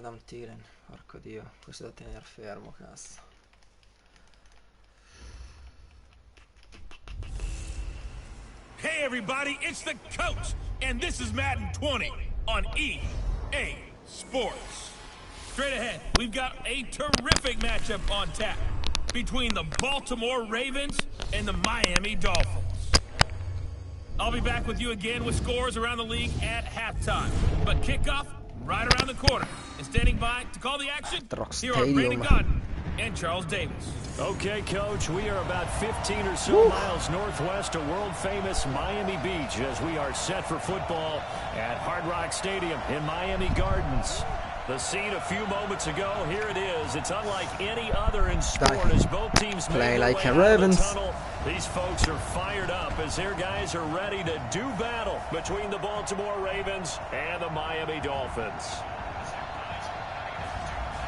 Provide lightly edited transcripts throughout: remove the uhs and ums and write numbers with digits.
Adam Thielen, porco dio, questo è da tenere fermo, cazzo. Hey everybody, it's the coach, and this is Madden 20 on EA Sports. Straight ahead, we've got a terrific matchup on tap between the Baltimore Ravens and the Miami Dolphins. I'll be back with you again with scores around the league at halftime. But kickoff right around the corner. And standing by to call the action, here are Brandon Godden and Charles Davis. Okay, Coach, we are about 15 or so miles northwest of world-famous Miami Beach as we are set for football at Hard Rock Stadium in Miami Gardens. The scene a few moments ago, here it is. It's unlike any other in sport as both teams play like a Ravens. Tunnel. These folks are fired up as their guys are ready to do battle between the Baltimore Ravens and the Miami Dolphins.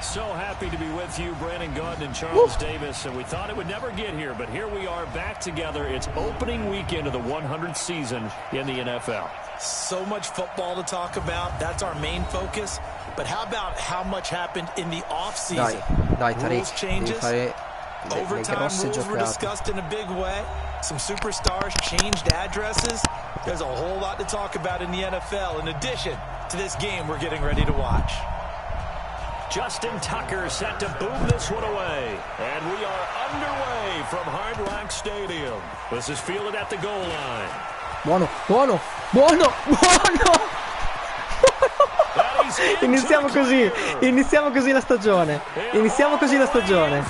So happy to be with you, Brandon Godden and Charles Davis, and we thought it would never get here, but here we are back together. It's opening weekend of the 100th season in the NFL. So much football to talk about. That's our main focus. But how about how much happened in the off-season? Rules changes, overtime rules were discussed in a big way. Some superstars changed addresses. There's a whole lot to talk about in the NFL in addition to this game we're getting ready to watch. Justin Tucker set to boom this one away. And we are underway from Hard Rock Stadium. This is fielded at the goal line. Buono, buono, buono, buono! Iniziamo così la stagione. Iniziamo così la stagione.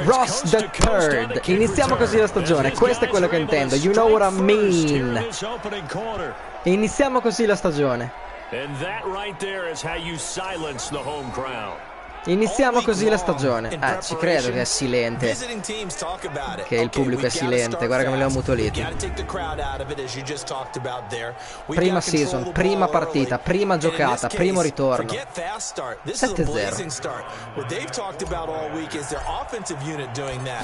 Ross the Third. Iniziamo così la stagione. Questo è quello che intendo. You know what I mean. Iniziamo così la stagione. Iniziamo così la stagione. Ci credo che è silente. Che il pubblico è silente. Guarda come li ho ammutoliti. Prima season, prima partita, prima giocata, primo ritorno. 7-0.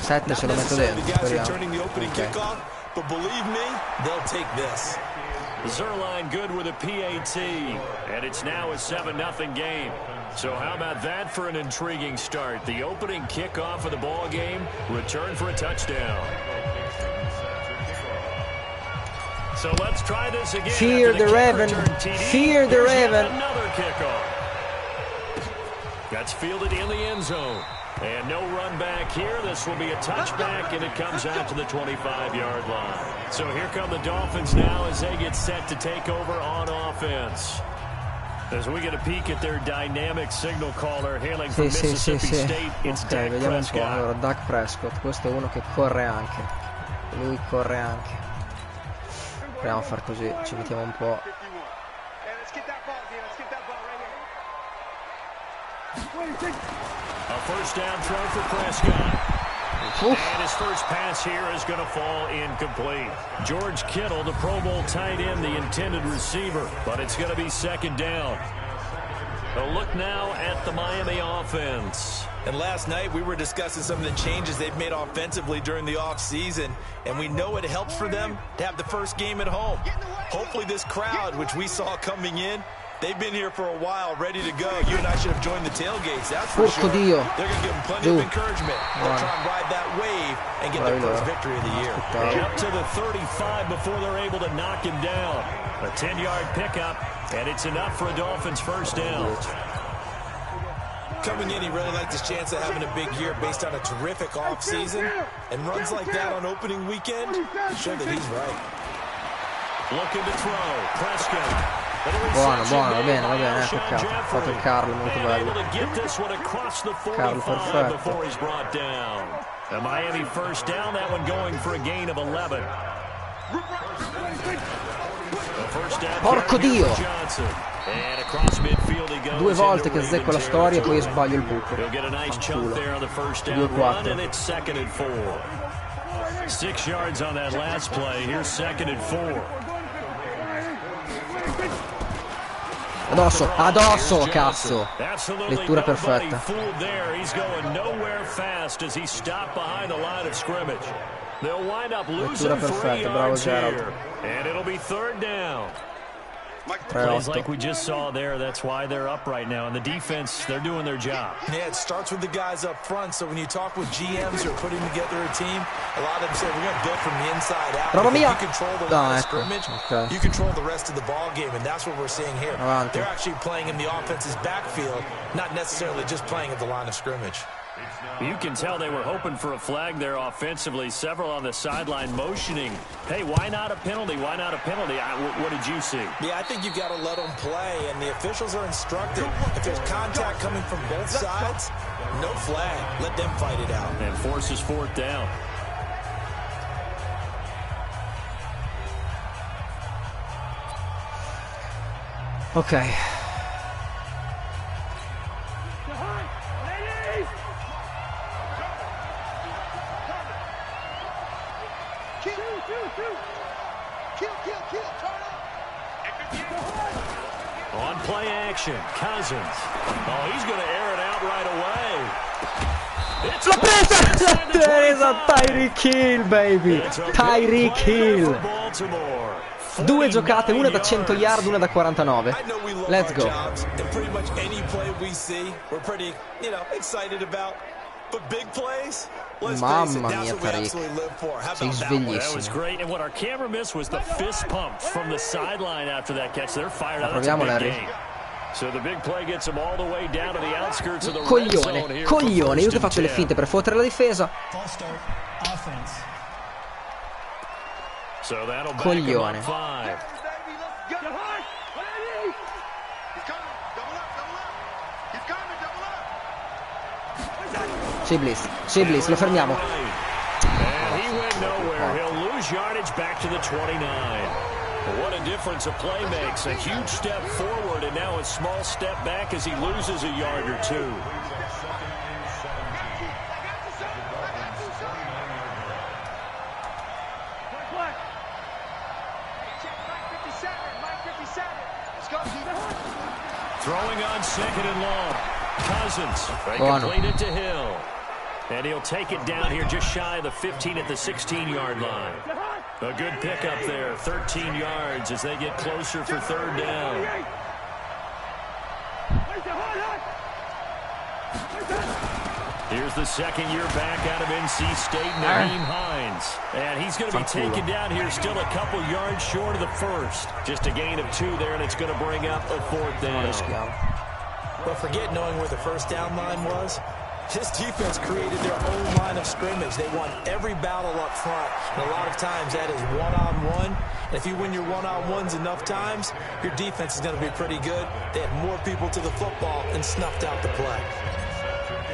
7 ce lo metto dentro. Speriamo. Zerline good with a PAT, and it's now a 7-0 game. So how about that for an intriguing start? The opening kickoff of the ball game, return for a touchdown. So let's try this again. Fear the Raven. Fear the Raven. Another kickoff. That's fielded in the end zone. And no run back here. This will be a touchback, and it comes out to the 25-yard line. So here come the Dolphins now as they get set to take over on offense. As we get a peek at their dynamic signal caller hailing from Mississippi State, it's Dak Prescott. Allora, Dak Prescott, questo è uno che corre anche. Lui corre anche. Proviamo a far così, ci mettiamo un po'. A first down throw for Prescott. And his first pass here is going to fall incomplete. George Kittle, the Pro Bowl tight end, the intended receiver, but it's going to be second down. A look now at the Miami offense. And last night we were discussing some of the changes they've made offensively during the offseason, and we know it helps for them to have the first game at home. Hopefully this crowd, which we saw coming in, they've been here for a while, ready to go. You and I should have joined the tailgates, that's for sure. They're going to give them plenty of encouragement. They'll try and ride that wave and get their first victory of the year. And up to the 35 before they're able to knock him down. A 10-yard pickup, and it's enough for a Dolphins first down. Coming in, he really liked his chance of having a big year based on a terrific offseason. And runs like that on opening weekend show that he's right. Looking to throw. Prescott. Buono, va bene, peccato. Ha fatto il Carlo, molto bello. Carlo perfetto. A Miami first down, that one going for a gain of 11. Porco Dio! 2 volte che azzecco la storia e poi sbaglio il buco. Fanculo. 2-4. 6 yards on that last play. Here's second and 4. Addosso, cazzo. Lettura perfetta. Lettura perfetta, bravo Gerald. Plays like we just saw there, that's why they're up right now. And the defense, they're doing their job. Yeah, it starts with the guys up front. So when you talk with GMs who are putting together a team, a lot of them say, we're going to build from the inside out. You control the line of scrimmage, you control the rest of the ball game, and that's what we're seeing here. They're actually playing in the offense's backfield, not necessarily just playing at the line of scrimmage. You can tell they were hoping for a flag there offensively. Several on the sideline motioning. Hey, why not a penalty? Why not a penalty? What did you see? Yeah, I think you've got to let them play, and the officials are instructed. If there's contact coming from both sides, no flag. Let them fight it out. And forces fourth down. Ok. On play action, Cousins. Oh, he's going to air it out right away. L'ha presa Tyreek Hill, baby. Tyreek Hill. 2 giocate, una da 100 yard, una da 49. Let's go. Pretty much any play we see, we're pretty, excited about. But big plays, Mamma mia, Tariq. Sei sveglissimo. That was great, and what our camera missed was the fist pump from the sideline after that catch. They're fired out. That's a big game. So the big play gets them all the way down to the outskirts of the red zone here. Coglione, io che faccio le finte per fottere la difesa. So that'll back them up 5. Shiblis, lo fermiamo. And he went nowhere. He'll lose yardage back to the 29. What a difference a play makes. A huge step forward and now a small step back as he loses a yard or two. Throwing on 2nd and long. Cousins. They complete it to Hill. And he'll take it down here just shy of the 15 at the 16-yard line. A good pickup there, 13 yards as they get closer for 3rd down. Here's the 2nd year back out of NC State, Naheem Hines. And he's going to be taken down here still a couple yards short of the 1st. Just a gain of 2 there, and it's going to bring up a 4th down. But forget knowing where the first down line was. This defense created their own line of scrimmage. They won every battle up front, and a lot of times that is one-on-one. And if you win your one-on-ones enough times, your defense is going to be pretty good. They had more people to the football and snuffed out the play.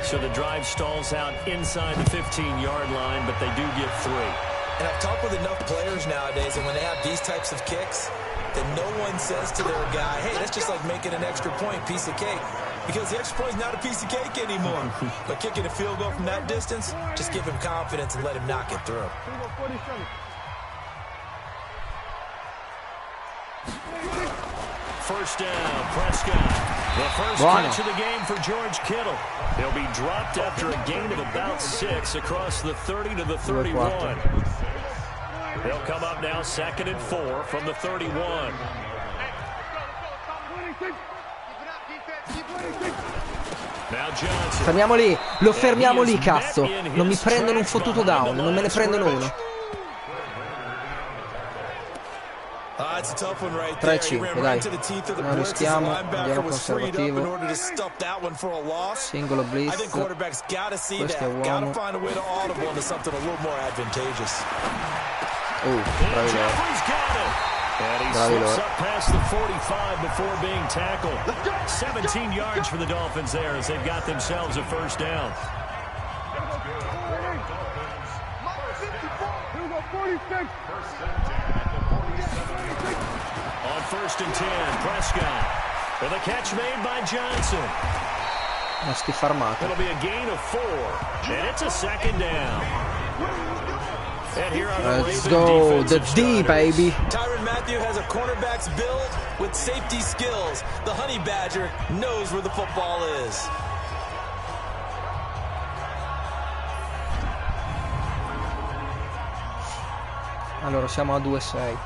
So the drive stalls out inside the 15-yard line, but they do get 3. And I've talked with enough players nowadays, and when they have these types of kicks, then no one says to their guy, hey, that's just like making an extra point, piece of cake. Because the extra point is not a piece of cake anymore. But kicking a field goal from that distance, just give him confidence and let him knock it through. First down, Prescott. The first catch of the game for George Kittle. He'll be dropped after a gain of about 6 across the 30 to the 31. They'll come up now 2nd and 4 from the 31. Fermiamo lì, lo fermiamo lì, cazzo. Non mi prendono un fottuto down, non me ne prendono uno. 3-5, dai. Non rischiamo, andiamo conservativo. Singolo blitz. Questo è uomo. Bravi loro. And he slips up past the 45 before being tackled. 17 yards for the Dolphins there as they've got themselves a first down. On 1st and 10, Prescott. With a catch made by Johnson. It'll be a gain of 4. And it's a 2nd down. And here are the Let's go, the D, baby. Tyrann Mathieu has a cornerback's build with safety skills. The Honey Badger knows where the football is. Allora, siamo a 2-6.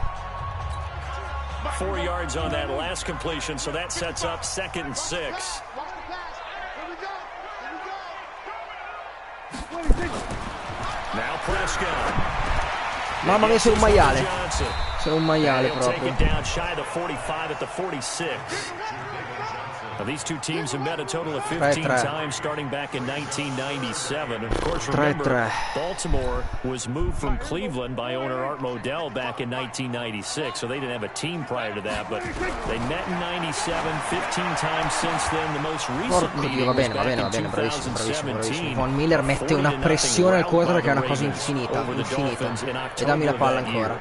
4 yards on that last completion, so that sets up 2nd and 6. Now Prescott. Mamma mia, sei un maiale. Sei un maiale proprio. Down shy of the 45 at the 46. Now, these two teams have met a total of 15 times starting back in 1997. And of course, remember, Baltimore was moved from Cleveland by owner Art Modell back in 1996, so they didn't have a team prior to that, but they met in 97, 15 times since then. The most recent meeting was back in 2017. Von Miller mette una pressione al quarterback che è una cosa infinita, e dammi la palla ancora.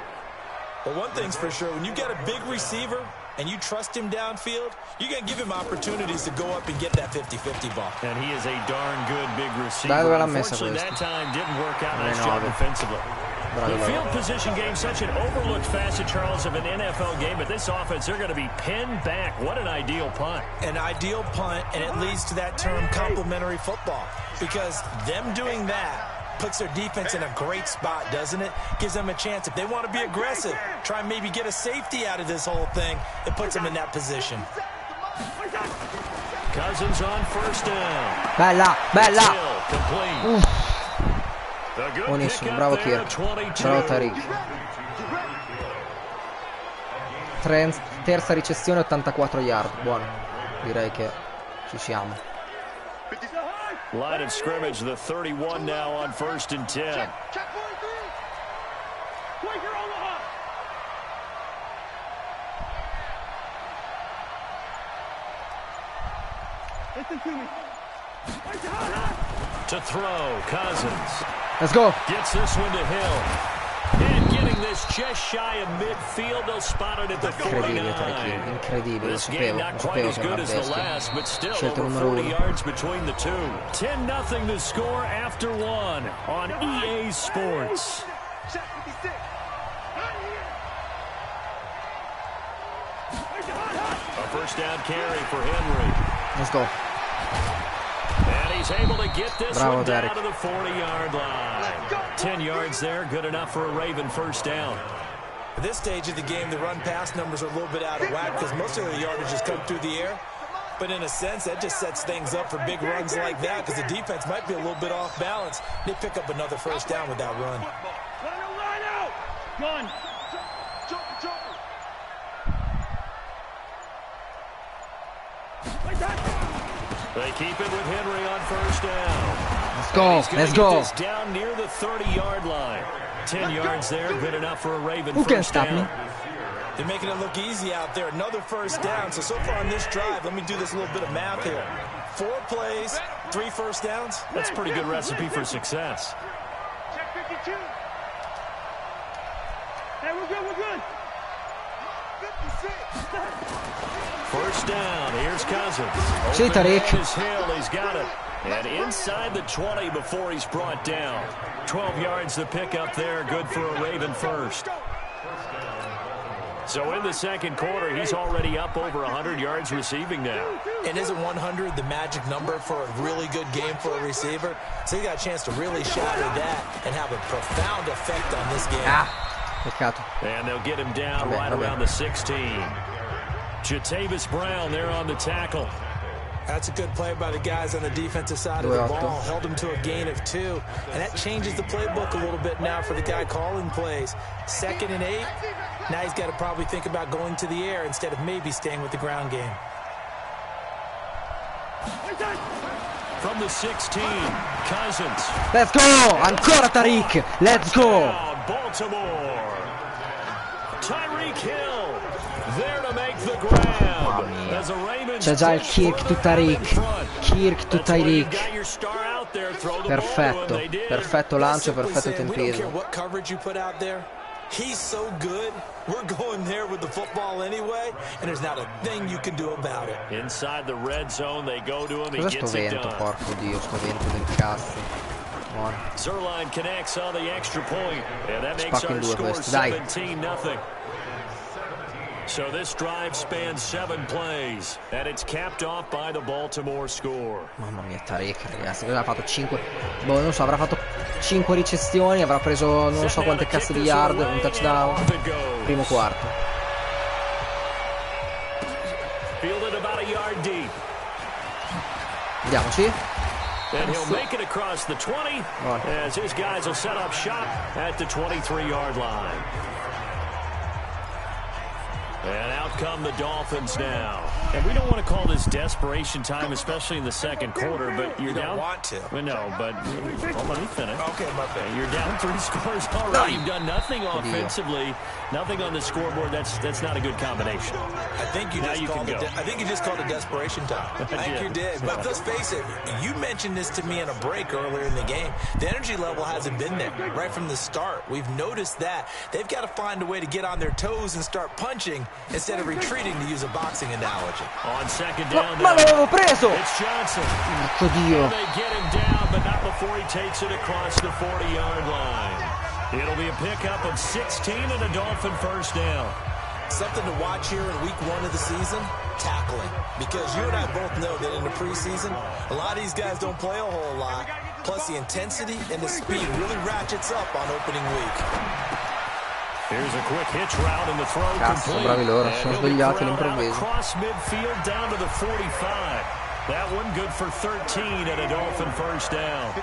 Well, one thing's for sure, when you get a big receiver and you trust him downfield, you're going to give him opportunities to go up and get that 50-50 ball. And he is a darn good big receiver. Dai, dove l'ha messa Unfortunately, questo? that time didn't work out. Nice job offensively. The field position game, such an overlooked facet, Charles, of an NFL game, but this offense, they're going to be pinned back. What an ideal punt. An ideal punt, and it leads to that term complementary football, because them doing that puts their defense in a great spot, doesn't it? Gives them a chance. If they want to be aggressive, try and maybe get a safety out of this whole thing, it puts them in that position. Cousins on 1st down. Bella, bella. Buonissimo, bravo Kirk. Bravo Tariq. Terza ricezione, 84 yard. Buono. Direi che ci siamo. Line of scrimmage, the 31 now on 1st and 10. Listen to me. To throw, Cousins. Let's go. Gets this one to Hill. And getting this just shy of midfield, they'll spot it at the 49. Incredibile, This game not quite as good as the last, but still over 40 yards between the two. 10-0 the score after one on EA Sports. A 1st down carry for Henry. Let's go. And he's able to get this Bravo, one down Derek. to the 40-yard line. 10 yards there, good enough for a Raven 1st down. At this stage of the game, the run-pass numbers are a little bit out of whack because most of the yardage has come through the air. But in a sense, that just sets things up for big runs like that because the defense might be a little bit off balance. They pick up another 1st down with that run. Gun. They keep it with Henry on 1st down. Let's go. Let's go. This down near the 30-yard line. 10 yards there, good enough for a Raven Who can 1st stop down. me? They're making it look easy out there. Another 1st down. So far on this drive, let me do this little bit of math here. 4 plays, 3 1st downs. That's a pretty good recipe for success. Check 52. Hey, we're good, we're good. 56. 1st down, here's Cousins. Sì, Tariq. Open is Hill, he's got it. And inside the 20 before he's brought down. 12 yards to pick up there, good for a Raven 1st. So in the 2nd quarter, he's already up over 100 yards receiving now. And isn't 100 the magic number for a really good game for a receiver? So he got a chance to really shatter that and have a profound effect on this game. Peccato. And they'll get him down right around the 16. Jatavis Brown there on the tackle. That's a good play by the guys on the defensive side of the ball. Held him to a gain of 2. And that changes the playbook a little bit now for the guy calling plays. 2nd and 8. Now he's got to probably think about going to the air instead of maybe staying with the ground game. From the 16, Cousins. Let's go. Ancora Tariq. Let's go. Baltimore. Tyreek Hill there to make the grab. C'è già il Kirk to Tariq. Kirk to Tyreek. Perfetto. Perfetto lancio, perfetto tempismo. What coverage you put out there? He's so good. We're going there with the football anyway, and there's not a thing you can do about it. Inside the red zone, they go to him. He Cos'è gets sto it vento, done. porco Dio, sto vento del cazzo. Buono. Zerline connects on the extra point, and that makes Spacco in our due score questo, dai. 17-0. So this drive spans 7 plays, and it's capped off by the Baltimore score. Mamma mia, Tariq, ragazzi, cosa ha fatto? 5. Boh, non so, avrà fatto 5 ricezioni, avrà preso non so quante cazzo di yard, un touchdown. Primo quarto. deep. Andiamoci. And he'll make it across the 20 as his guys will set up shop at the 23-yard line. And out come the Dolphins now. And we don't want to call this desperation time, especially in the second quarter, but you're down. You don't want to. Well, no, but let me finish. Okay, my bad. You're down 3 scores already. You've done nothing offensively, nothing on the scoreboard. That's not a good combination. I think you just called it desperation time. I think you did. But let's face it, you mentioned this to me in a break earlier in the game. The energy level hasn't been there right from the start. We've noticed that. They've got to find a way to get on their toes and start punching instead of retreating, to use a boxing analogy. On second down, Ma l'avevo preso! it's Johnson. Porco Dio. And they get him down, but not before he takes it across the 40-yard line. It'll be a pickup of 16 and a Dolphin first down. Something to watch here in week 1 of the season, tackling. Because you and I both know that in the preseason, a lot of these guys don't play a whole lot. Plus the intensity and the speed really ratchets up on opening week. Here's a quick hitch route and the throw Cazzo, complete. bravi loro, sono svegliati all'improvviso. Across midfield down to the 45. That one good for 13 and a Dolphin first down.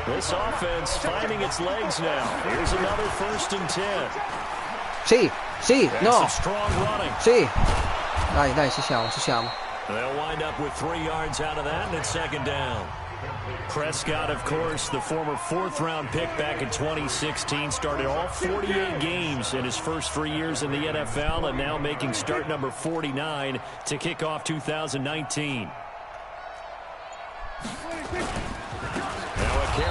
This offense finding its legs now. Here's another 1st and 10. Sì, sì, That's no. some strong running. Sì. Dai, ci siamo. They'll wind up with 3 yards out of that, and it's second down. Prescott, of course, the former 4th-round pick back in 2016, started all 48 games in his first 3 years in the NFL, and now making start number 49 to kick off 2019.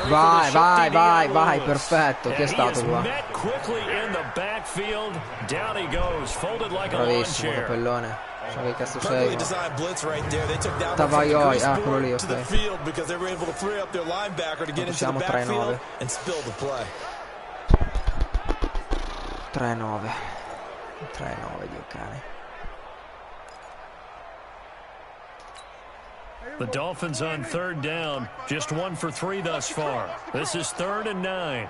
Vai, perfetto. Chi è stato qua? Bravissimo, capellone. So che cazzo sei? Tavaioi, quello lì, ok. Siamo 3-9. 3-9, Dio cane. The Dolphins on 3rd down, just 1 for 3 thus far. This is 3rd and 9.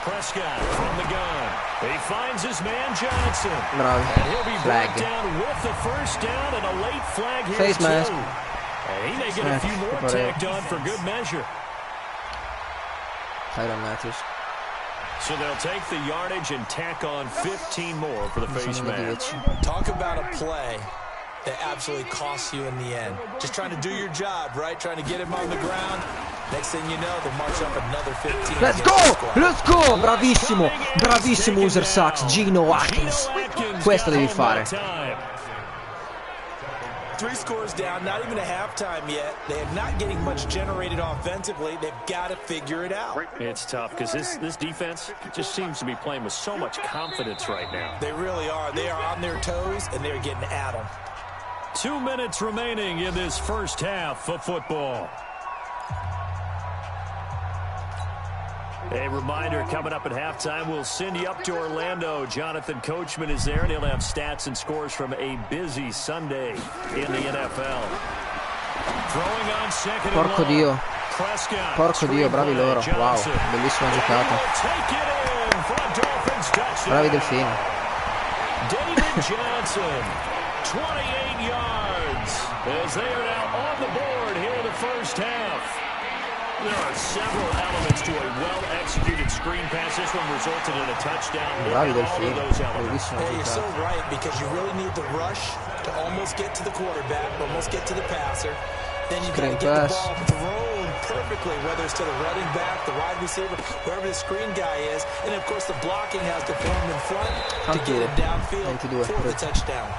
Prescott from the gun. He finds his man Johnson. Bravi. And he'll be Flag. brought down with the first down and a late flag here Face too. mask. And he may get a few more tacked on for good measure. Tyron Matthews. So they'll take the yardage and tack on 15 more for the face mask. Talk about a play that absolutely costs you in the end. Just trying to do your job, right? Trying to get him on the ground. Next thing you know, they'll march up another 15. Let's go! Bravissimo user sucks, Gino Watkins. Questo devi fare. 3 scores down, not even a halftime yet. They are not getting much generated offensively. They've got to figure it out. It's tough because this defense just seems to be playing with so much confidence right now. They really are. They are on their toes, and they're getting at them. 2 minutes remaining in this first half of football. A reminder, coming up at halftime, we'll send you up to Orlando. Jonathan Coachman is there, and he'll have stats and scores from a busy Sunday in the NFL. Throwing on second Porco Dio. Prescott. Porco Dio, bravi loro. Wow, bellissima giocata. Bravi Delfini. David Johnson, 28 yards, as they are now on the board here in the first half. There are several elements to a well-executed screen pass. This one resulted in a touchdown. Bravi Delfini. Hey, you're so right, because you really need the rush to almost get to the quarterback, almost get to the passer. Then you've got to get the ball thrown perfectly, whether it's to the running back, the wide receiver, wherever the screen guy is. And, of course, the blocking has to form in front to get it downfield for the touchdown.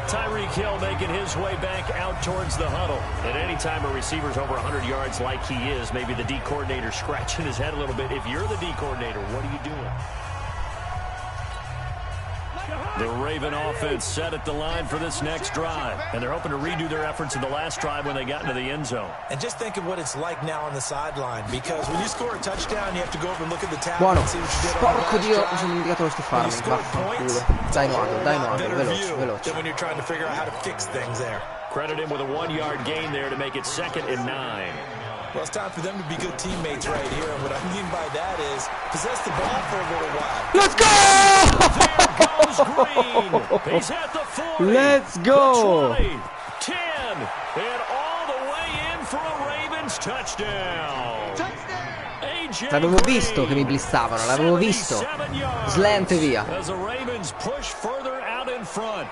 Tyreek Hill making his way back out towards the huddle. And anytime a receiver's over 100 yards like he is, maybe the D coordinator scratching his head a little bit. If you're the D coordinator, what are you doing? The Raven offense set at the line for this next drive. And they're hoping to redo their efforts in the last drive when they got into the end zone. And just think of what it's like now on the sideline. Because when you score a touchdown, you have to go over and look at the tablet and see what you did on the Porco Dio, last mi sono dimenticato lo drive. stifarmi. Vaffanculo. Dai Noando, veloce. Then when you're trying to figure out how to fix things there. Credit him with a 1-yard gain there to make it 2nd and 9. Well, it's time for them to be good teammates right here. And what I mean by that is possess the ball for a little while. Let's go! There goes Green. He's at the 40. Let's go! The 20, 10, and all the way in for a Ravens touchdown. L'avevo visto che mi blissavano, l'avevo visto. Slant e via. As the Ravens push further out in front.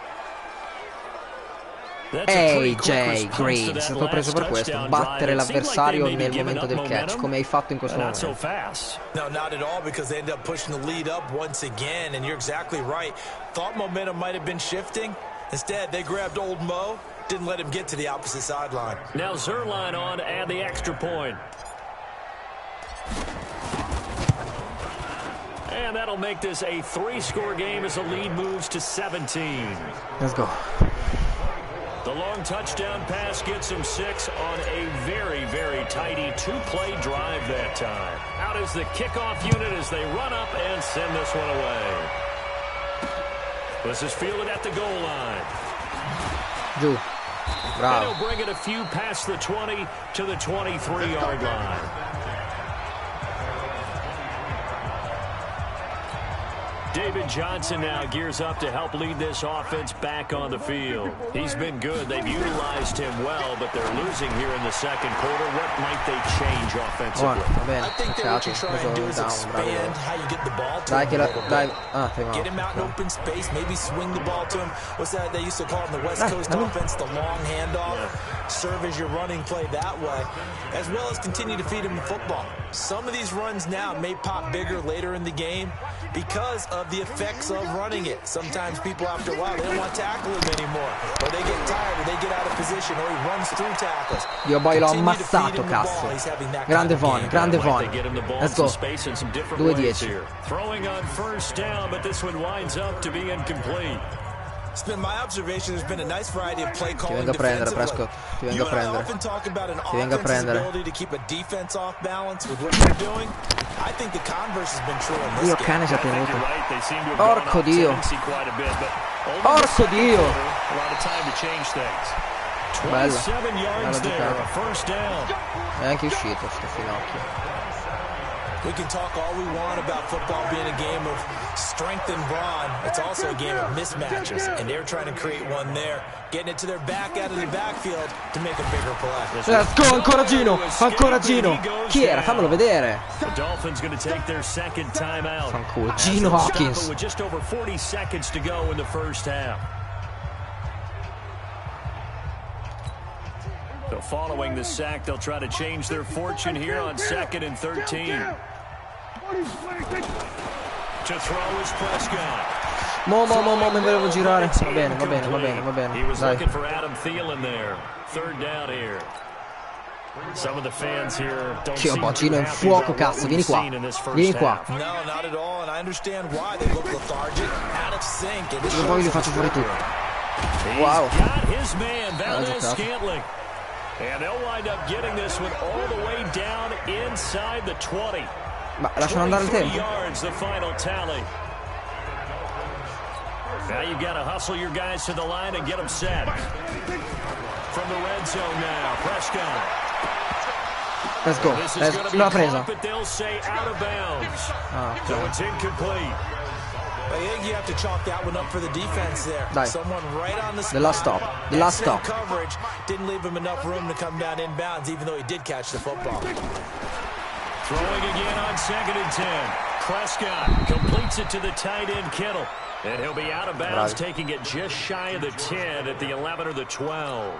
AJ Green, è stato preso per questo, battere l'avversario nel momento del catch, come hai fatto in questo momento. No, not at all, because they end up pushing the lead up once again, and you're exactly right. Thought momentum might have been shifting. Instead, they grabbed old Mo, didn't let him get to the opposite sideline. Now Zerline on to add the extra point. And that'll make this a 3-score game as the lead moves to 17. Let's go. The long touchdown pass gets him 6 on a very, very tidy 2-play drive that time. Out is the kickoff unit as they run up and send this one away. This is fielded at the goal line. Giù. Bravo. And he'll bring it a few past the 20 to the 23-yard line. David Johnson now gears up to help lead this offense back on the field. He's been good. They've utilized him well, but they're losing here in the second quarter. What might they change offensively? I think that what you try and do is expand how you get the ball to him a little bit. Get him out in open space, maybe swing the ball to him. What's that they used to call in the West Coast offense, the long handoff? Serve as your running play that way, as well as continue to feed him the football. Some of these runs now may pop bigger later in the game because of the effects of running it. Sometimes people, after a while, they don't want to tackle him anymore, or they get tired, or they get out of position, or he runs through tackles. Io poi l'ho ammazzato, cazzo. Grande Von, grande Von. Let's go. 2-10. Throwing on first down, but this one winds up to be incomplete. It's been my observation. There's been a nice variety of play calling defensively. Prescott. Ti vengo a prendere. Often talk about an Ti vengo a prendere. ability to keep a defense off balance with what you're doing. I think the converse has been true in this Dio, game. cane ci ha tenuto. Porco Dio. Porco Dio. A lot of time to change things. 27 yards there, a first down. È anche uscito sto finocchio. We can talk all we want about football being a game of strength and brawn. It's also a game of mismatches, and they're trying to create one there, getting it to their back out of the backfield to make a bigger play. Let's go, ancora Gino, ancora Gino. Chi era? Fammelo vedere. The Dolphins going to take their second timeout. Fanculo, Gino Hawkins. With just over 40 seconds to go in the first half. So following the sack, they'll try to change their fortune here on 2nd and 13. To throw is Prescott. Mo, mi volevo girare. Va bene. He was Dai. looking for Adam Thielen there. 3rd down here. Some of the fans here don't Che seem po', Gino è in happy fuoco, about cazzo, what vieni we've qua. seen in this first Vieni qua. half. No, not at all, and I understand why. They look lethargic, out of sync. And E poi li faccio fuori tutti. He's Wow. got his man, Valdez-Scantling. And they'll wind up getting this one all the way down inside the 20. Ma lasciano andare il 23 tempo. yards, the final tally. Now you've got to hustle your guys to the line and get them set. From the red zone now, Prescott. Let's go. This is going to be L'ha presa. caught, but they'll say out of bounds. Ah, So it's incomplete. I think you have to chalk that one up for the defense there. Dai. Someone right on the spot. The last stop. The last Excellent stop. coverage didn't leave him enough room to come down inbounds, even though he did catch the football. Throwing again on 2nd and 10. Prescott completes it to the tight end, Kittle. And he'll be out of bounds, taking it just shy of the 10 at the 11 or the 12.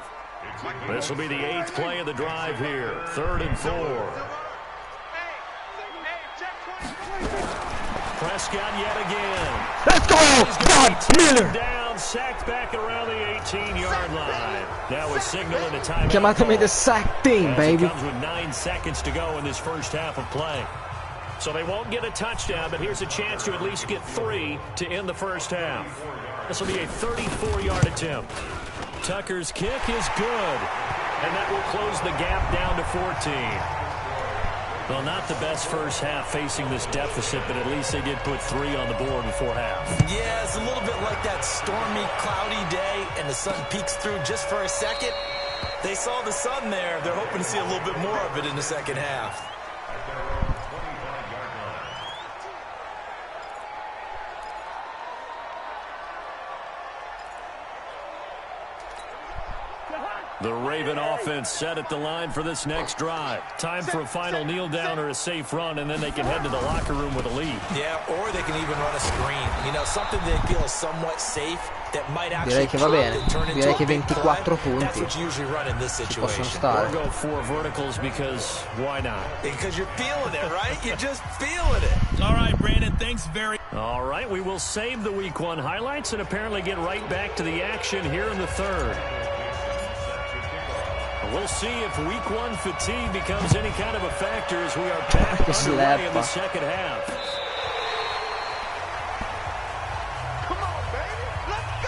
This will be the 8th play of the drive here. 3rd and 4. Prescott yet again. Let's go! God, Miller! Down, sacked back around the 18-yard line. That was signaling the timeout. Chiamatemi the sack team, As baby. it comes with 9 seconds to go in this first half of play. So they won't get a touchdown, but here's a chance to at least get 3 to end the first half. This will be a 34-yard attempt. Tucker's kick is good, and that will close the gap down to 14. Well, not the best first half facing this deficit, but at least they did put 3 on the board before half. Yeah, it's a little bit like that stormy, cloudy day, and the sun peeks through just for a second. They saw the sun there. They're hoping to see a little bit more of it in the second half. The Raven offense set at the line for this next drive. Time for a final kneel down or a safe run, and then they can head to the locker room with a lead. Yeah, or they can even run a screen. You know, something they feel is somewhat safe that might actually Direi che va bene. Direi che 24 punti ci possono stare. We'll go 4 verticals because why not? Because you're feeling it, right? You're just feeling it. All right, Brandon, thanks very much. All right, we will save the week 1 highlights and apparently get right back to the action here in the third. We'll see if week 1 fatigue becomes any kind of a factor as we are back underway in the second half. Come on, baby. Let's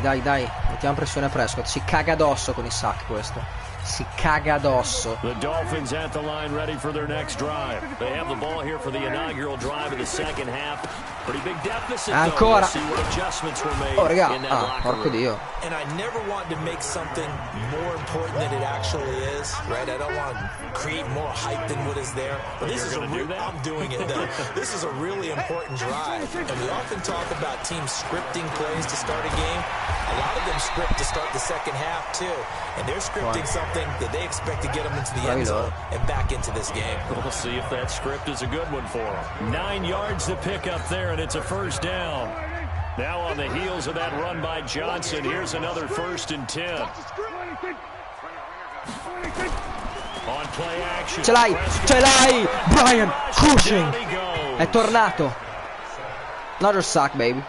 go. Dai. Mettiamo pressione a Prescott. Si caga addosso con i sack questo. Si caga addosso. The Dolphins at the line ready for their next drive. They have the ball here for the inaugural drive of the second half. Pretty big deficit. Ancora. See what adjustments were made Oh, raga. in that Porco Dio. And I never want to make something more important than it actually is, right? I don't want to create more hype than what is there. But this is I'm doing it though. This is a really important drive. And we often talk about teams scripting plays to start a game. A lot of them script to start the second half too. And they're scripting something that they expect to get them into the end zone and back into this game. We'll see if that script is a good one for them. 9 yards to pick up there, and it's a first down. Now on the heels of that run by Johnson, here's another 1st and 10. On play action. Ce l'hai, Brian Cushing. È tornato. Another sack, baby.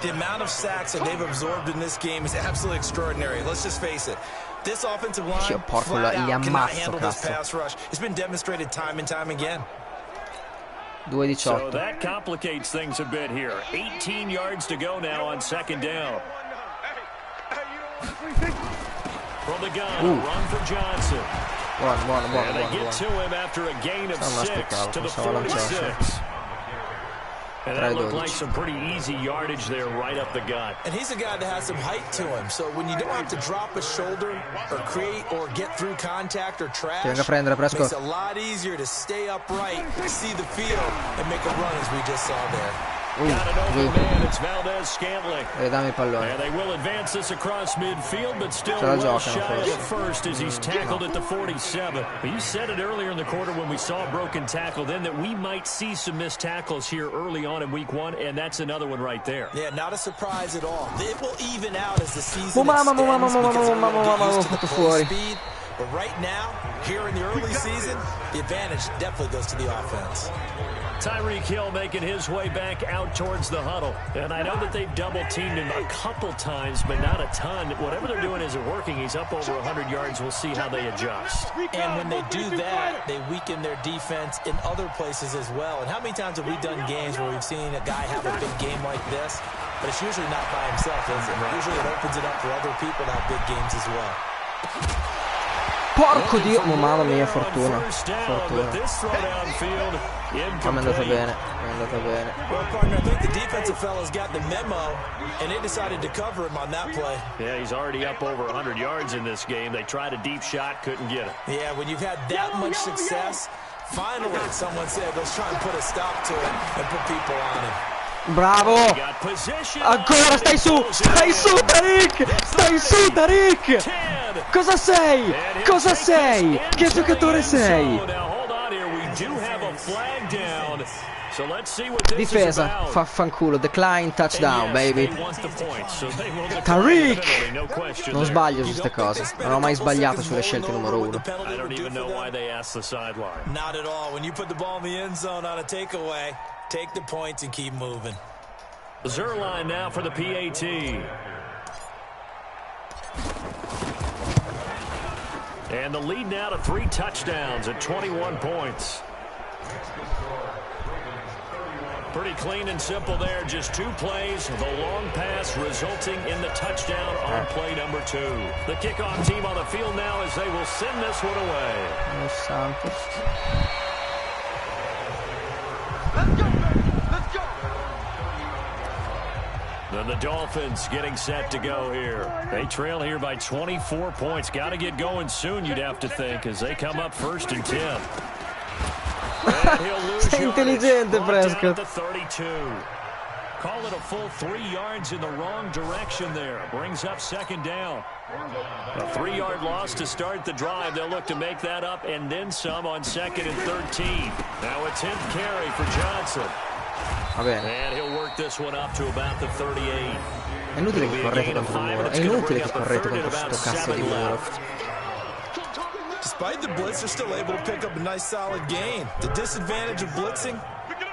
The amount of sacks that they've absorbed in this game is absolutely extraordinary. Let's just face it. This offensive line flat out cannot handle this pass rush. It's been demonstrated time and time again. 2-18. So that complicates things a bit here. 18 yards to go now on second down. From the gun, run for Johnson. And they get to him after a gain of 6 to the 46. And that looked like some pretty easy yardage there right up the gut. And he's a guy that has some height to him. So when you don't have to drop a shoulder or create or get through contact or trash, it makes it a lot easier to stay upright, see the field, and make a run as we just saw there. Got an open man, it's Valdez-Scantling. Dammi il pallone. And they will advance this across midfield, but still well shy of the first as he's tackled at the 47. But you said it earlier in the quarter when we saw a broken tackle then that we might see some missed tackles here early on in week 1, and that's another one right there. Yeah, not a surprise at all. It will even out as the season extends because everyone get used to the full speed. But right now, here in the early season, the advantage definitely goes to the offense. Tyreek Hill making his way back out towards the huddle. And I know that they've double-teamed him a couple times, but not a ton. Whatever they're doing isn't working. He's up over 100 yards. We'll see how they adjust. And when they do that, they weaken their defense in other places as well. And how many times have we done games where we've seen a guy have a big game like this? But it's usually not by himself, is it? Usually it opens it up for other people to have big games as well. Porco Dio, mamma mia, fortuna. Ma mi è andata bene, Well, partner, I think the defensive fellas got the memo, and they decided to cover him on that play. Yeah, he's already up over 100 yards in this game. They tried a deep shot, couldn't get it. Yeah, when you've had that much success, finally someone said, let's try and put a stop to it and put people on him. Bravo! Ancora, stai su Tariq! Cosa sei? Che giocatore sei? Difesa, fanculo, decline, touchdown, baby. Tariq! Non sbaglio su queste cose, non ho mai sbagliato sulle scelte numero 1. Not at all. When you put the ball in the end zone on a takeaway, take the points and keep moving. Zerline now for the PAT. And the lead now to 3 touchdowns at 21 points. Pretty clean and simple there. Just 2 plays. The long pass resulting in the touchdown on play number 2. The kickoff team on the field now as they will send this one away. And the Dolphins getting set to go here. They trail here by 24 points. Got to get going soon, you'd have to think, as they come up 1st and 10. Sei intelligente, Prescott. 32. Call it a full 3 yards in the wrong direction there. Brings up 2nd down. A 3-yard loss to start the drive. They'll look to make that up and then some on 2nd and 13. Now a 10th carry for Johnson. And he'll work this one up to about the 38. È inutile che correte contro il muro. È inutile che correte contro questo cazzo di muro. Despite the blitz, they're still able to pick up a nice solid gain. The disadvantage of blitzing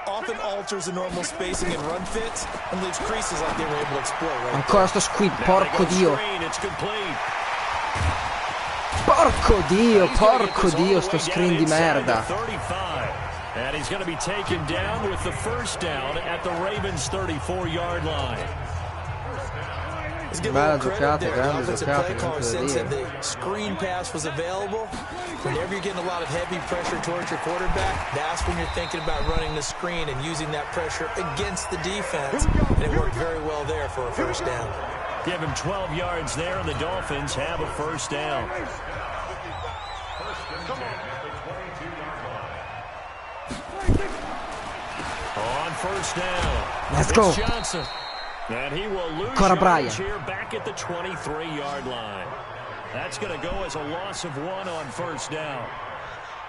often alters the normal spacing and run fits and leaves creases like they were able to exploit. Right. Ancora sto squid, porco Dio. Porco Dio, sto screen di merda. And he's going to be taken down with the 1st down at the Ravens 34-yard line. Bella giocata, grande giocata, the screen pass was available. Whenever you're getting a lot of heavy pressure towards your quarterback, that's when you're thinking about running the screen and using that pressure against the defense. And it worked very well there for a 1st down. Give him 12 yards there, and the Dolphins have a 1st down. On 1st down. Let's go. Johnson. And he will lose yards here back at the 23-yard line. That's going to go as a loss of 1 on 1st down.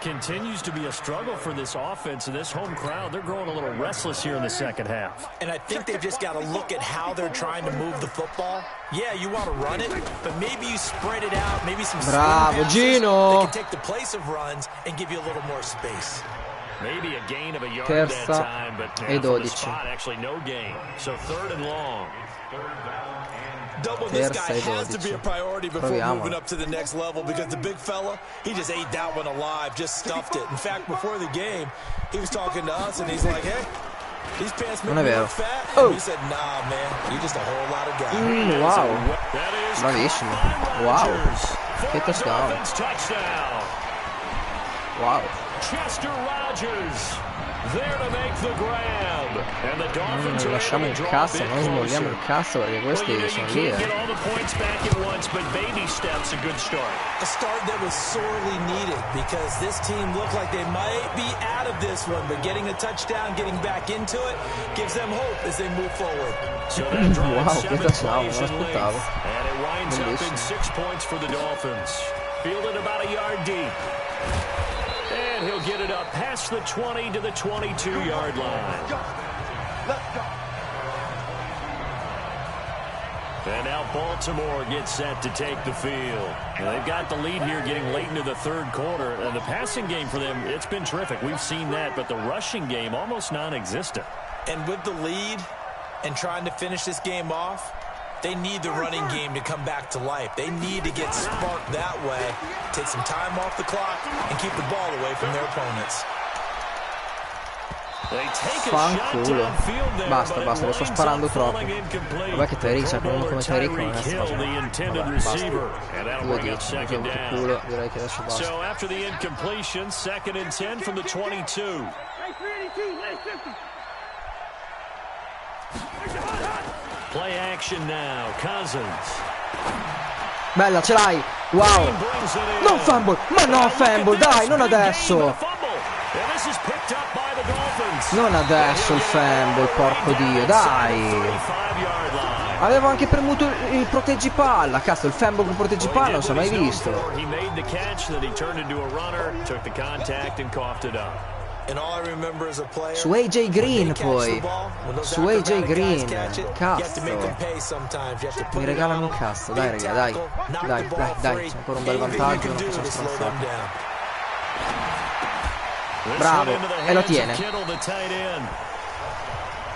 Continues to be a struggle for this offense and this home crowd. They're growing a little restless here in the 2nd half. And I think they've just got to look at how they're trying to move the football. Yeah, you want to run it, but maybe you spread it out, maybe some Bravo, Gino. that can take the place of runs and give you a little more space. Maybe a gain of a yard that time, but e 12. Spot, actually no gain. So 3rd and long. Double this guy has to be a priority before moving up to the next level, because the big fella, he just ate that one alive, just stuffed it. In fact, before the game, he was talking to us and he's like, hey, these pants make me look fat. And we said, nah, man, you're just a whole lot of guys. Wow. Bravissimo. Wow. Che touchdown. Wow. Chester Rogers there to make the grab, and the Dolphins non lasciamo in cassa, non smolliamo in cassa, perché questi sono lì. Get all the points back at once, but baby steps, a good start. A start that was sorely needed, because this team looked like they might be out of this one, but getting a touchdown, getting back into it, gives them hope as they move forward. So that drives 7 plays in length, and it winds up in 6 points for the Dolphins. Fielded about a yard deep. And he'll get it up past the 20 to the 22-yard line. And now Baltimore gets set to take the field. And they've got the lead here getting late into the 3rd quarter. And the passing game for them, it's been terrific. We've seen that, but the rushing game almost non-existent. And with the lead and trying to finish this game off, they need the running game to come back to life. They need to get sparked that way, take some time off the clock, and keep the ball away from their opponents. Fanculo. Basta, lo sto sparando troppo. Vabbè che Tyreek, sa come Tyreek non è stato. Vabbè, basta. 2-10, che culo, direi che adesso basta. So after the incompletion, 2nd and 10 from the 22. Play action now, Cousins. Bella, ce l'hai. Wow. Non fumble, ma no fumble, dai, non adesso. Non adesso il fumble, porco Dio, dai. Avevo anche premuto il proteggi palla. Cazzo, il fumble con proteggi palla non si è mai visto. Su AJ Green poi. Su AJ Green. Cazzo. Mi regalano un cazzo. Dai raga, dai. C'è ancora un bel vantaggio. Non facciamo stronzate. Bravo. E lo tiene.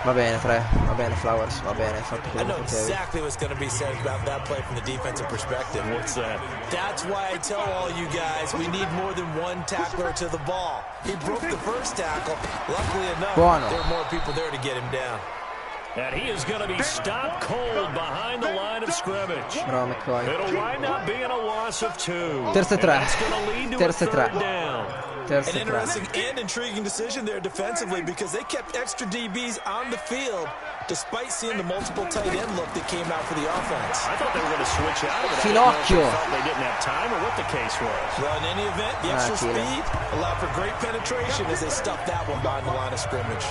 Va bene, va bene, Flowers, va bene, hai fatto quello che potevi. Exactly what's going to be said about that play from the defensive perspective. What's that? That's why I tell all you guys we need more than one tackler to the ball. He broke the first tackle. Luckily enough, there were more people there to get him down. And he is going to be stopped cold behind the line of scrimmage. Bravo McCoy. It'll wind up being a loss of 2. Terza e 3. That's going to lead to Terza a e 3. third down. Terza An e 3. interesting and intriguing decision there defensively because they kept extra DBs on the field despite seeing the multiple tight end look that came out for the offense. I thought they were going to switch out of it. Finocchio. I felt they didn't have time or what the case was. Well, in any event, the extra speed allowed for great penetration as they stuffed that one behind the line of scrimmage.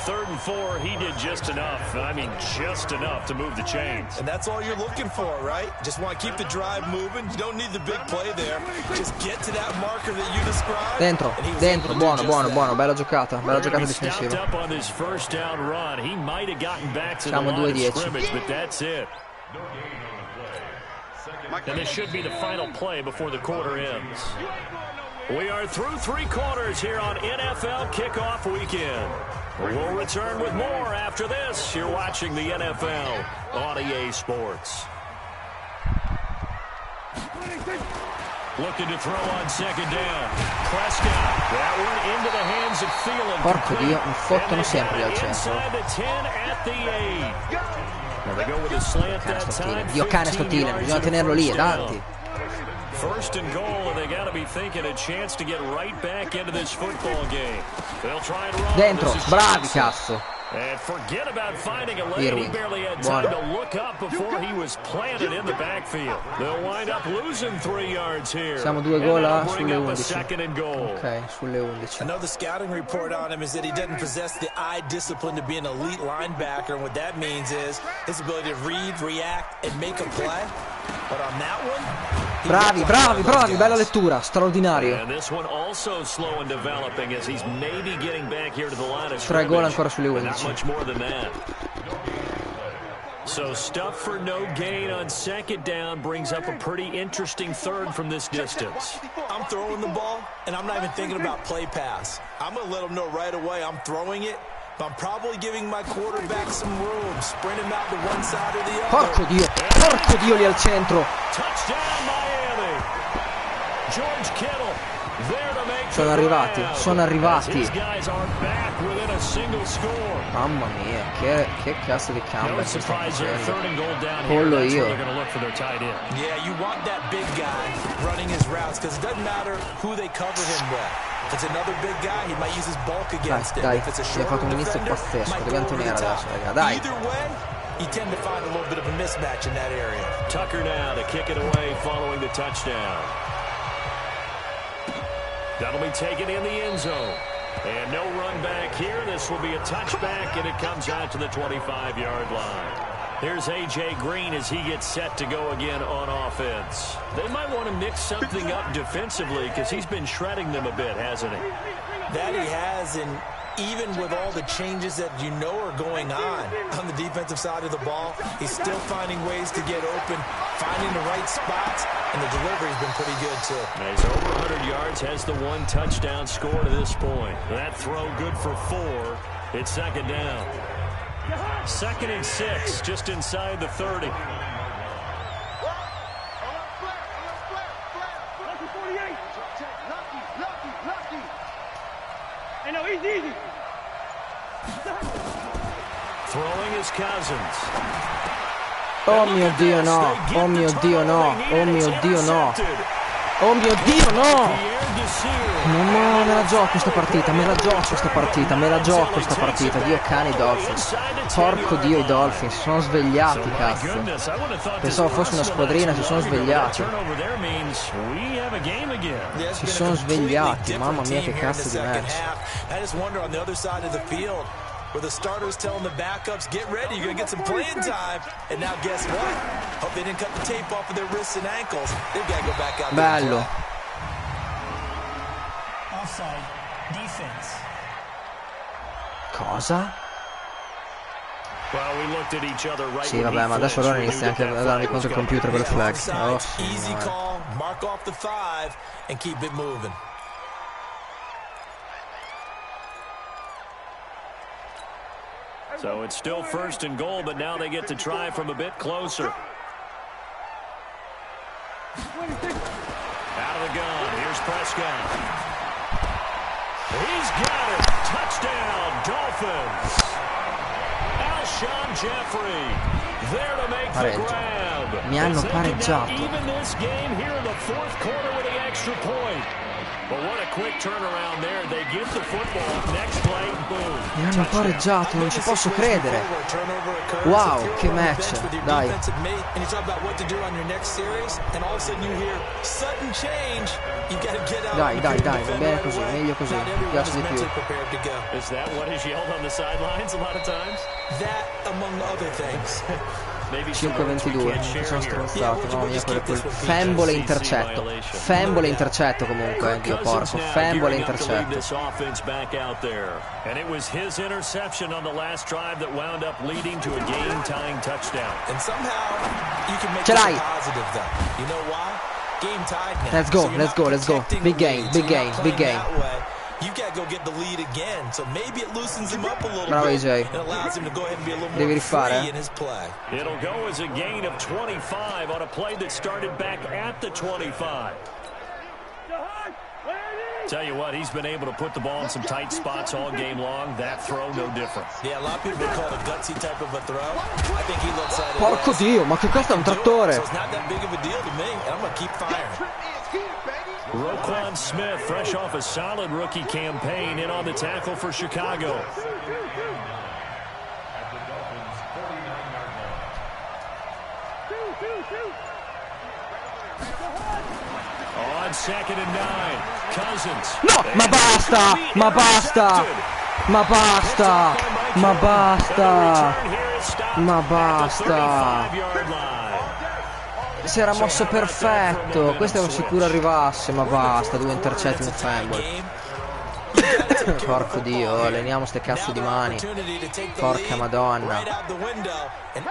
3rd and 4, he did just enough. I mean, just enough to move the chains. And that's all you're looking for, right? Just want to keep the drive moving. You don't need the big play there. Just get to that marker that you described. Dentro, dentro, buono, buono, buono. Bella giocata difensiva. Up on his first down run. He might have gotten back to the Siamo line of 2-10. scrimmage, but that's it. And this should be the final play before the quarter ends. We are through 3 quarters here on NFL Kickoff Weekend. We'll return with more after this. You're watching the NFL on EA Sports. Looking to throw on 2nd down. Prescott. That one into the hands of Thielen. Porco Dio, mi fottono sempre al centro. Inside the 10 at the 8. Now they go with a slant that time. Dio cane sto Thielen, bisogna tenerlo lì, è davanti. 1st and goal, and they got to be thinking a chance to get right back into this football game. They'll try and run. Dentro, bravi cazzo. And forget about finding a lane. He barely had time to look up before he was planted in the backfield. They'll wind up losing 3 yards here. Siamo 2 gol sulle 11. 2nd and goal. Ok, sulle 11. Another scouting report on him is that he doesn't possess the eye discipline to be an elite linebacker. And what that means is his ability to read, react, and make a play. But on that one, bravi, bravi, bravi, bella lettura, straordinario. And this one also slow and developing as he's maybe getting back here to the line of 3 gol ancora sulle 11. Not much more than that. So stuff for no gain on 2nd down brings up a pretty interesting 3rd from this distance. I'm throwing the ball, and I'm not even thinking about play pass. I'm going to let them know right away I'm throwing it. I'm probably giving my quarterback some room, sprint him out to one side or the other. Porco Dio lì al centro. Touchdown Miami. George Kittle there to make. Sono arrivati. These guys are back within a single score. Mamma mia, che cazzo di cambio si sta facendo. Pollo io. Yeah, you want that big guy running his routes because it doesn't matter who they cover him with. If it's another big guy, he might use his bulk against him. If it's a shorter defender, might go over the top. Either way, you tend to find a little bit of a mismatch in that area. Tucker now to kick it away following the touchdown. That'll be taken in the end zone. And no run back here. This will be a touchback, and it comes out to the 25-yard line. Here's A.J. Green as he gets set to go again on offense. They might want to mix something up defensively because he's been shredding them a bit, hasn't he? That he has, and even with all the changes that you know are going on the defensive side of the ball, he's still finding ways to get open, finding the right spots, and the delivery's been pretty good too. He's over 100 yards, has the 1 touchdown score to this point. That throw good for 4. It's 2nd down. 2nd and 6, just inside the 30. Throwing his Cousins. Oh mio Dio no, oh mio Dio no, oh mio Dio no. Oh mio Dio no! No, me la gioco sta partita, me la gioco sta partita, Dio cane i Dolphins. Porco Dio i Dolphins, si sono svegliati, cazzo. Pensavo fosse una squadrina, si sono svegliati. Si sono svegliati, mamma mia che cazzo di match. Where the starters telling the backups, get ready, you're going to get some playing time. And now guess what? Hope they didn't cut the tape off of their wrists and ankles. They've got to go back out there. Bello. Offside. Defense. Cosa? Well, we looked at each other right. Sì, vabbè, ma adesso allora inizia anche a dare contro il computer per il flag. Oh, easy call, mark off the 5 and keep it moving. So it's still 1st and goal, but now they get to try from a bit closer. Out of the gun, here's Prescott. He's got it. Touchdown, Dolphins. Dolphins. Alshon Jeffrey there to make the grab. Mi hanno pareggiato. Even this game here in the fourth quarter with the extra point. But what a quick turnaround there. They get the football. Next play, boom. Mi hanno pareggiato, non ci posso credere. Wow, che match. Dai. Dai, dai, dai, va bene così, meglio così. Mi piace di più. Is that what is yelled on the sidelines a lot of times? That among other things. 5-22, ci sono stronzate, mamma mia, quel fumble e intercetto. Fumble e intercetto comunque, Dio porco, fumble e intercetto. And it was his interception on the last drive that wound up leading to a game-tying touchdown. And somehow you can make Ce l'hai. it positive though. You know why? Game tied now. Let's go, So you're let's not go, let's go. protecting Big the game, lead, big so you're game, not big playing game. that way. You gotta go get the lead again, so maybe it loosens him up a little Bravo, bit. AJ. It allows him to go ahead and be a little Devi more rifare. free in his play. It'll go as a gain of 25 on a play that started back at the 25. Tell you what, he's been able to put the ball in some tight spots all game long. That throw, no different. Yeah, a lot of people call it a gutsy type of a throw. I think he looks at it Porco as, Dio, ma che questo è un trattore. So it's not that big of a deal to me, and I'm gonna keep firing. Roquan Smith, fresh off a solid rookie campaign, in on the tackle for Chicago. On 2nd and 9, Cousins. No, ma basta, ma basta, ma basta, ma basta, ma basta. Si era mosso perfetto, questo ero sicuro arrivasse, ma basta, 2 intercetti, un fumble. Porco Dio, alleniamo ste cazzo di mani. Porca madonna.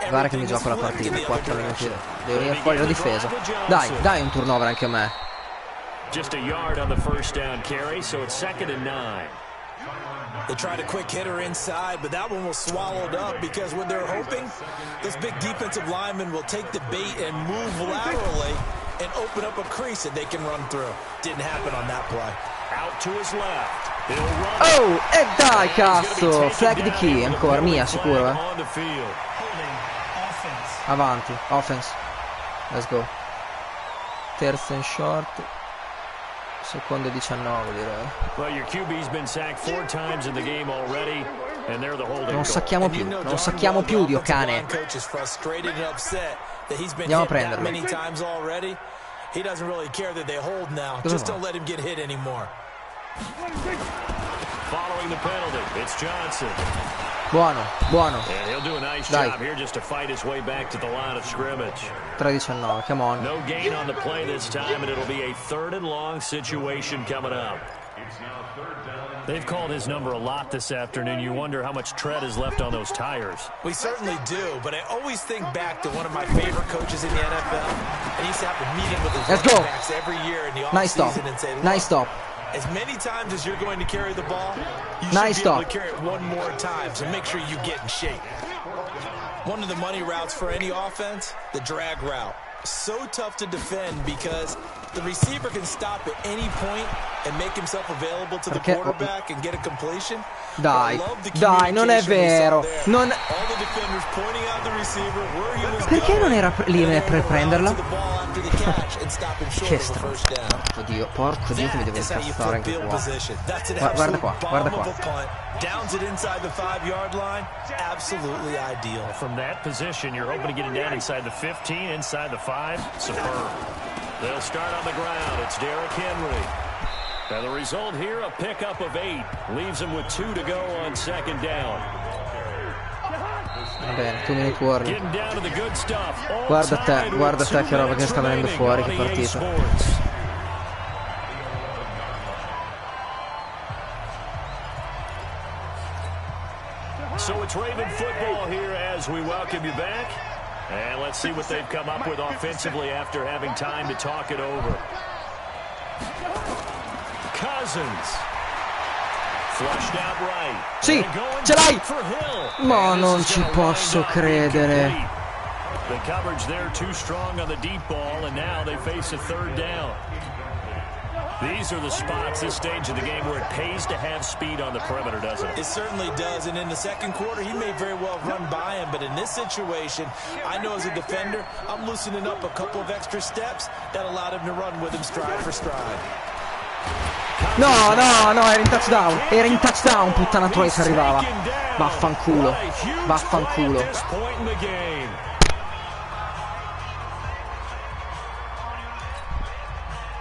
Guarda che mi gioco la partita, 4 minuti. Devo venire fuori la difesa. Dai, dai un turnover anche a me. Just a yard on the first down carry, so it's 2nd and 9. They tried a quick hitter inside, but that one was swallowed up because what they're hoping, this big defensive lineman will take the bait and move laterally and open up a crease that they can run through. Didn't happen on that play. Out to his left. He'll run. Oh, e dai cazzo, flag di chi? Ancora, mia, sicuro, eh? On the field. Avanti, offense. Let's go. Terza in short. Secondo e 19 direi. Well, your QB's been sacked 4 times in the game already, and they're the holding Non goal. sacchiamo più, non sacchiamo più, Dio cane. Andiamo a prenderlo. He doesn't really care that they hold now. Just don't let him get hit anymore. Following the penalty, it's Johnson. Buono, buono. And he'll do a nice Dai. job here just to fight his way back to the line of scrimmage. 3-19, come on. No gain on the play this time, and it'll be a 3rd and long situation coming up. They've called his number a lot this afternoon. You wonder how much tread is left on those tires. We certainly do, but I always think back to one of my favorite coaches in the NFL, and he used to have a meeting with his Let's go. running backs every year in the offseason and say, Nice stop. as many times as you're going to carry the ball, you Nice should be able stop. to carry it one more time, so make sure you get in shape. One of the money routes for any offense, the drag route. So tough to defend because the receiver can stop at any point and make himself available to the quarterback and get a completion. Dai, dai, non è vero. Non... Perché non era lì per prenderla? Che strano. Porco Dio che mi devo incazzare anche qua. Guarda qua, guarda qua. Downs it inside the 5-yard line. Absolutely ideal. From that position, you're hoping to get it down inside the 15, inside the 5. Superb. They'll start on the ground. It's Derrick Henry. And the result here, a pickup of 8. Leaves him with 2 to go on 2nd down. Va bene, 2 minute warning. Getting down to the good stuff. Guarda te che roba che sta venendo fuori, che partita. So it's Raven football here as we welcome you back. And let's see what they've come up with offensively after having time to talk it over. Cousins. Flushed out right. Sì, ce l'hai! Ma non ci posso credere. The coverage there too strong on the deep ball, and now they face a 3rd down. These are the spots, this stage of the game, where it pays to have speed on the perimeter, doesn't it? It certainly does, and in the second quarter, he may very well run by him, but in this situation, I know as a defender, I'm loosening up a couple of extra steps that allowed him to run with him stride for stride. No, no, no, era in touchdown. Era in touchdown, puttana troia se arrivava. Vaffanculo. Vaffanculo.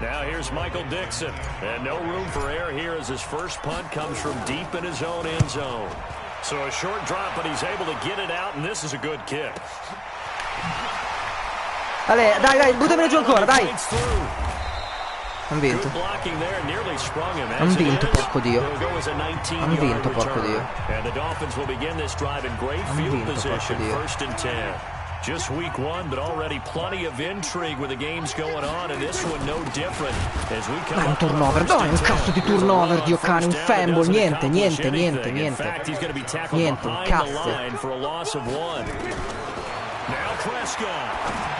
Now here's Michael Dixon, and no room for error here as his first punt comes from deep in his own end zone. So a short drop, but he's able to get it out, and this is a good kick. Ale, dai, dai, buttamene giù ancora, dai. Han vinto. Han vinto, porco Dio. Han vinto, porco Dio. And the Dolphins will begin this drive in great field position, 1st and 10. Just week 1, but already plenty of intrigue with the games going on, and this one no different. As we come un turnover, dai, un cazzo di turnover, Dio cane, un fumble, niente, niente, niente, niente. Niente, un cazzo. For a loss of 1. Now Prescott.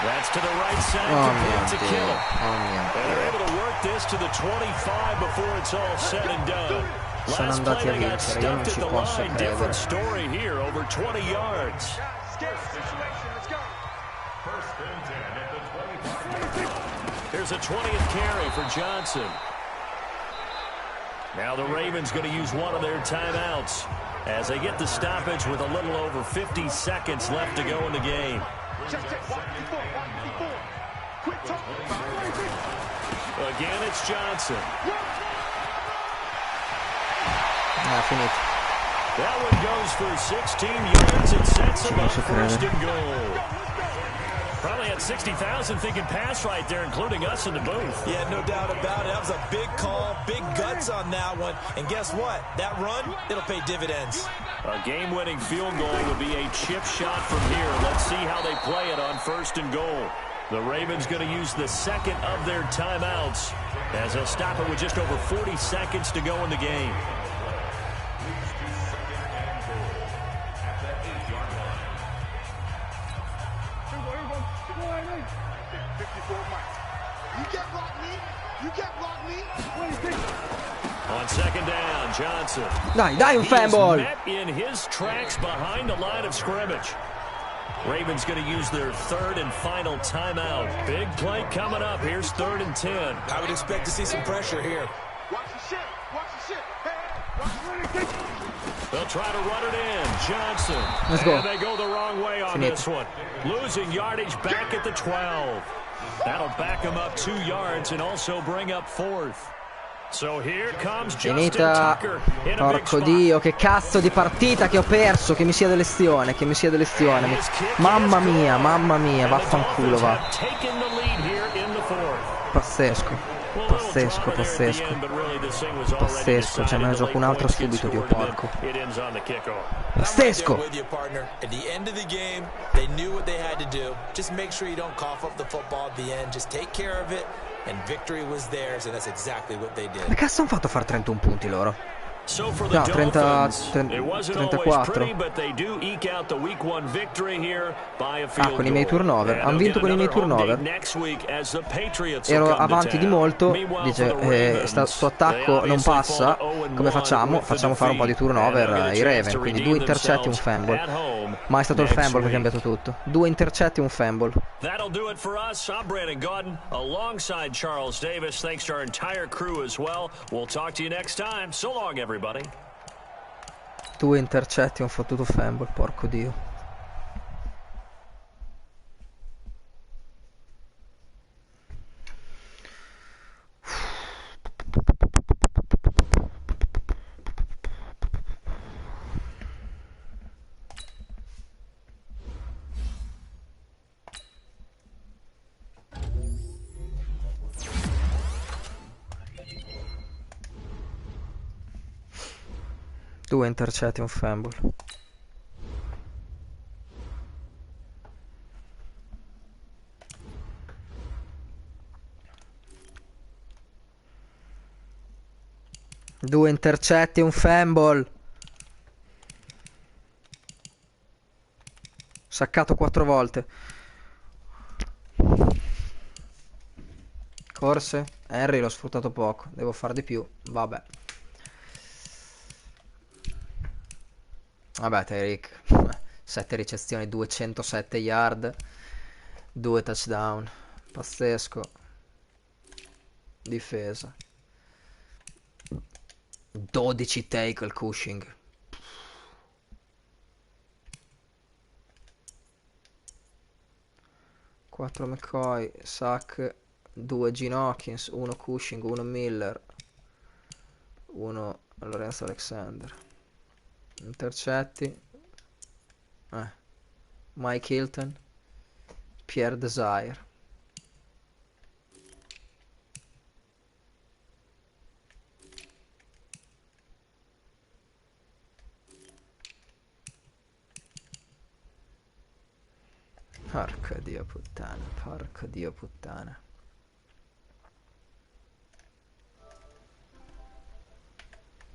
That's to the right side to kill. And they're able to work this to the 25 before it's all said and done. Sono andati a vincere, io non ci posso credere. Different story here, over 20 yards. Here's a 20th carry for Johnson. Now the Ravens going to use one of their timeouts as they get the stoppage with a little over 50 seconds left to go in the game. Again, it's Johnson. Finito. That one goes for 16 yards and sets him up 1st and goal. Probably had 60,000 thinking pass right there, including us in the booth. Yeah, no doubt about it. That was a big call, big guts on that one. And guess what? That run, it'll pay dividends. A game-winning field goal would be a chip shot from here. Let's see how they play it on 1st and goal. The Ravens going to use the second of their timeouts as they'll stop it with just over 40 seconds to go in the game. On 2nd down, Johnson. Dai, dai, un fumble. In his tracks behind the line of scrimmage. Ravens going to use their 3rd and final timeout. Big play coming up. Here's 3rd and 10. I would expect to see some pressure here. They'll try to run it in. Johnson. Let's go. And they go the wrong way on this one. Losing yardage back at the 12. That'll back him up 2 yards and also bring up 4th. So here comes finita. Porco Dio, che cazzo di partita che ho perso. Che mi sia dell'estione, che mi sia dell'estione. Mamma mia, vaffanculo va. Pazzesco. Pazzesco, pazzesco. Pazzesco, cioè me ne gioco un'altra subito, Dio porco. Pazzesco. At the end of the game, they knew what they had to do. Just make sure you don't cough up the football at the end. Just take care of it. And victory was theirs, and that's exactly what they did. Che cazzo hanno fatto a far 31 punti loro? So for the Dolphins, it wasn't always pretty, but they do eke out the week 1 victory here by a field goal. Con i miei turnover. Hanno vinto con i miei turnover. Ero avanti di molto. Dice, sto attacco non passa. Come facciamo? Facciamo fare un po' di turnover ai Ravens. Quindi 2 intercetti e un fumble. Ma è stato il fumble che ha cambiato tutto. 2 intercetti e un fumble. That'll do it for us. I'm Brandon Gaudin alongside Charles Davis. Thanks to our entire crew as well. We'll talk to you next time. So long, everybody. 2 intercetti e un fottuto fumble, porco Dio. Due intercetti e un fumble. Due intercetti e un fumble. Saccato 4 volte. forse? Henry l'ho sfruttato poco, devo fare di più, vabbè. Vabbè, Tyreek, 7 ricezioni, 207 yard, 2 touchdown, pazzesco. Difesa. 12 tackle Cushing. Quattro McCoy, sack, 2 Gene Hawkins, 1 Cushing, 1 Miller, 1 Lorenzo Alexander. Intercetti. Mike Hilton, Pierre Desire. Porco dio puttana, porco dio puttana.